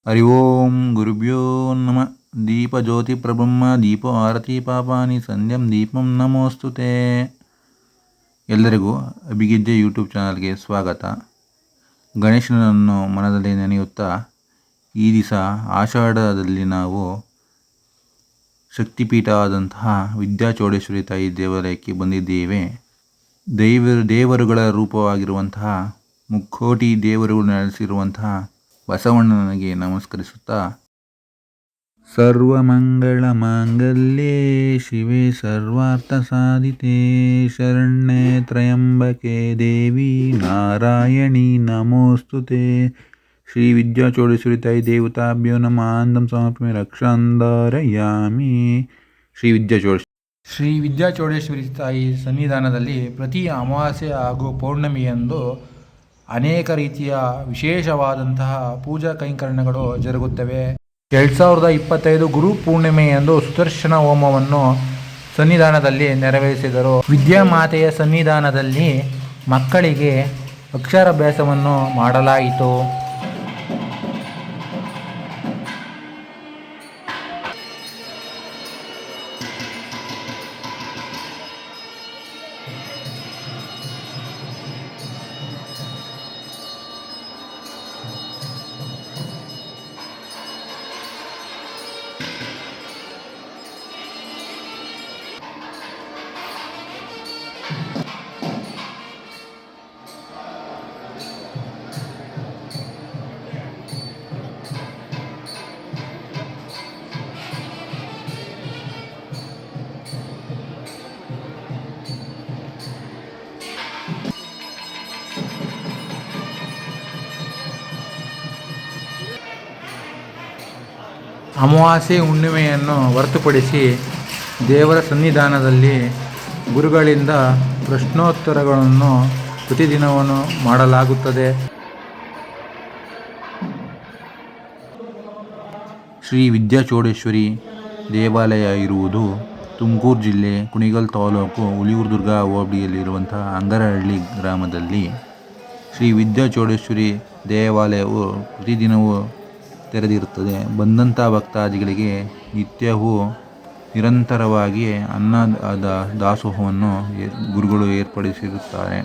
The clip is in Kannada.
ಹರಿ ಓಂ ಗುರುಭ್ಯೋ ನಮಃ. ದೀಪಜ್ಯೋತಿ ಪ್ರಬ್ರಹ್ಮ ದೀಪೋ ಆರತಿ ಪಾಪಾನಿ ಸಂಧ್ಯಂ ದೀಪಂ ನಮೋಸ್ತುತೆ. ಎಲ್ಲರಿಗೂ ಅಭಿಗಿಜ್ಜೆ ಯೂಟ್ಯೂಬ್ ಚಾನಲ್ಗೆ ಸ್ವಾಗತ. ಗಣೇಶನನ್ನು ಮನದಲ್ಲಿ ನೆನೆಯುತ್ತಾ ಈ ದಿವಸ ಆಷಾಢದಲ್ಲಿ ನಾವು ಶಕ್ತಿಪೀಠ ಆದಂತಹ ವಿದ್ಯಾಚೌಡೇಶ್ವರಿ ತಾಯಿ ದೇವಾಲಯಕ್ಕೆ ಬಂದಿದ್ದೇವೆ. ದೇವರುಗಳ ರೂಪವಾಗಿರುವಂತಹ ಮುಕ್ಕೋಟಿ ದೇವರುಗಳು ನೆಲೆಸಿರುವಂತಹ ಬಸವಣ್ಣನಿಗೆ ನಮಸ್ಕರಿಸುತ್ತಾ ಸರ್ವಮಂಗಳ ಮಾಂಗಲ್ಯೆ ಶಿವೆ ಸರ್ವಾರ್ಥ ಸಾಧಿತೆ ಶರಣ್ಯೆ ತ್ರಯಂಬಕೆ ದೇವಿ ನಾರಾಯಣಿ ನಮೋಸ್ತುತೆ. ಶ್ರೀ ವಿದ್ಯಾಚೌಡೇಶ್ವರಿ ತಾಯಿ ದೇವತಾಭ್ಯೋ ನಮಃ ಆನಂದಂ ಸಮರ್ಪಯಾಮಿ ರಕ್ಷಾಂಧಾರಯಾಮಿ. ಶ್ರೀ ವಿದ್ಯಾಚೌಡೇಶ್ವರಿ ತಾಯಿ ಸನ್ನಿಧಾನದಲ್ಲಿ ಪ್ರತಿ ಅಮಾವಾಸ್ಯೆ ಹಾಗೂ ಪೌರ್ಣಮಿಯಂದು ಅನೇಕ ರೀತಿಯ ವಿಶೇಷವಾದಂತಹ ಪೂಜಾ ಕೈಂಕರ್ಯಗಳು ಜರುಗುತ್ತವೆ. 2025 ಗುರು ಪೂರ್ಣಿಮೆಯಂದು ಸುದರ್ಶನ ಹೋಮವನ್ನು ಸನ್ನಿಧಾನದಲ್ಲಿ ನೆರವೇರಿಸಿದರು. ವಿದ್ಯಾಮಾತೆಯ ಸನ್ನಿಧಾನದಲ್ಲಿ ಮಕ್ಕಳಿಗೆ ಅಕ್ಷರಾಭ್ಯಾಸವನ್ನು ಮಾಡಲಾಯಿತು. ಅಮಾವಾಸ್ಯೆ ಹುಣ್ಣಿಮೆಯನ್ನು ಹೊರತುಪಡಿಸಿ ದೇವರ ಸನ್ನಿಧಾನದಲ್ಲಿ ಗುರುಗಳಿಂದ ಪ್ರಶ್ನೋತ್ತರಗಳನ್ನು ಪ್ರತಿದಿನವನ್ನು ಮಾಡಲಾಗುತ್ತದೆ. ಶ್ರೀ ವಿದ್ಯಾಚೌಡೇಶ್ವರಿ ದೇವಾಲಯ ಇರುವುದು ತುಮಕೂರು ಜಿಲ್ಲೆ ಕುಣಿಗಲ್ ತಾಲೂಕು ಹುಲಿಯೂರು ಹೋಬಳಿಯಲ್ಲಿರುವಂತಹ ಅಂಗರಹಳ್ಳಿ ಗ್ರಾಮದಲ್ಲಿ. ಶ್ರೀ ವಿದ್ಯಾಚೌಡೇಶ್ವರಿ ದೇವಾಲಯವು ಪ್ರತಿದಿನವೂ ತೆರೆದಿರುತ್ತದೆ. ಬಂದಂಥ ಭಕ್ತಾದಿಗಳಿಗೆ ನಿತ್ಯವೂ ನಿರಂತರವಾಗಿ ಅನ್ನದ ದಾಸೋಹವನ್ನು ಗುರುಗಳು ಏರ್ಪಡಿಸಿರುತ್ತಾರೆ.